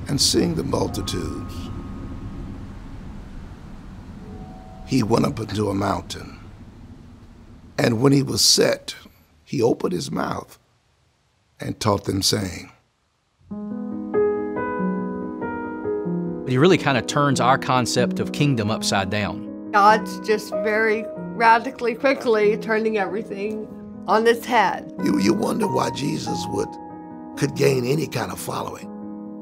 and seeing the multitudes, he went up into a mountain. And when he was set, he opened his mouth and taught them, saying. He really kind of turns our concept of kingdom upside down. God's just very radically, quickly turning everything on its head. You wonder why Jesus could gain any kind of following.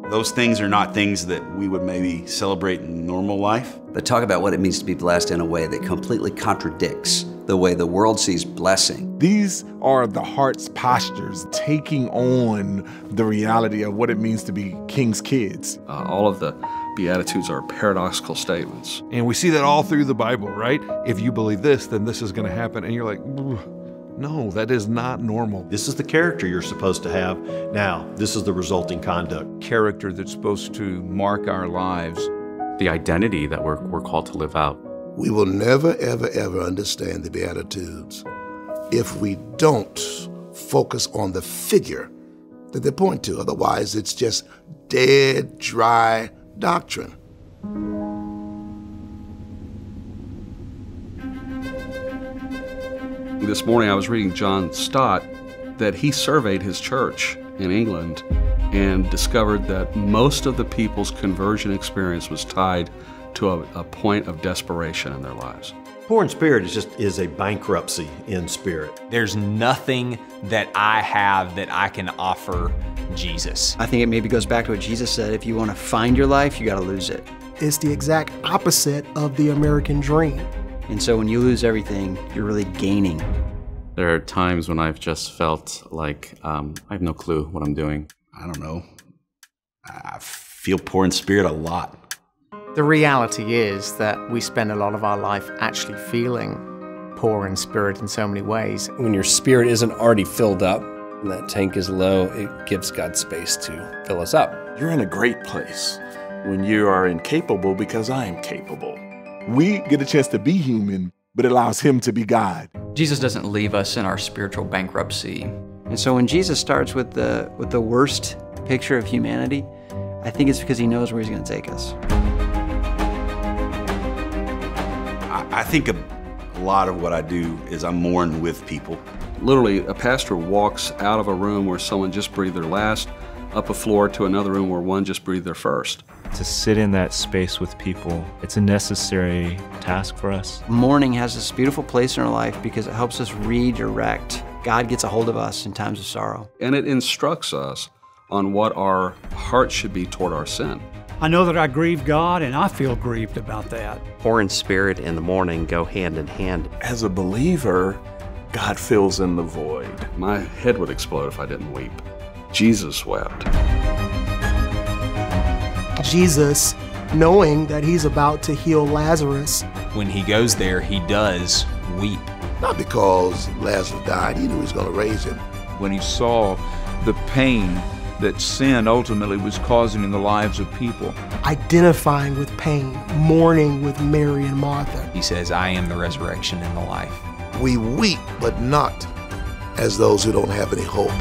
Those things are not things that we would maybe celebrate in normal life. But talk about what it means to be blessed in a way that completely contradicts the way the world sees blessing. These are the heart's postures, taking on the reality of what it means to be King's kids. All of the Beatitudes are paradoxical statements. And we see that all through the Bible, right? If you believe this, then this is going to happen. And you're like, no, that is not normal. This is the character you're supposed to have. Now, this is the resulting conduct. Character that's supposed to mark our lives. The identity that we're called to live out. We will never, ever, ever understand the Beatitudes if we don't focus on the figure that they point to. Otherwise, it's just dead, dry doctrine. This morning I was reading John Stott that he surveyed his church in England and discovered that most of the people's conversion experience was tied to a point of desperation in their lives. Poor in spirit is a bankruptcy in spirit. There's nothing that I have that I can offer Jesus. I think it maybe goes back to what Jesus said, if you want to find your life, you got to lose it. It's the exact opposite of the American dream. And so when you lose everything, you're really gaining. There are times when I've just felt like I have no clue what I'm doing. I don't know. I feel poor in spirit a lot. The reality is that we spend a lot of our life actually feeling poor in spirit in so many ways. When your spirit isn't already filled up and that tank is low, it gives God space to fill us up. You're in a great place when you are incapable because I am capable. We get a chance to be human, but it allows him to be God. Jesus doesn't leave us in our spiritual bankruptcy. And so when Jesus starts with the worst picture of humanity, I think it's because he knows where he's going to take us. I think a lot of what I do is I mourn with people. Literally, a pastor walks out of a room where someone just breathed their last, up a floor to another room where one just breathed their first. To sit in that space with people, it's a necessary task for us. Mourning has this beautiful place in our life because it helps us redirect. God gets a hold of us in times of sorrow. And it instructs us on what our heart should be toward our sin. I know that I grieve God, and I feel grieved about that. Poor in spirit and the mourning go hand in hand. As a believer, God fills in the void. My head would explode if I didn't weep. Jesus wept. Jesus, knowing that he's about to heal Lazarus. When he goes there, he does weep. Not because Lazarus died, he knew he was going to raise him. When he saw the pain that sin ultimately was causing in the lives of people. Identifying with pain, mourning with Mary and Martha. He says, I am the resurrection and the life. We weep, but not as those who don't have any hope.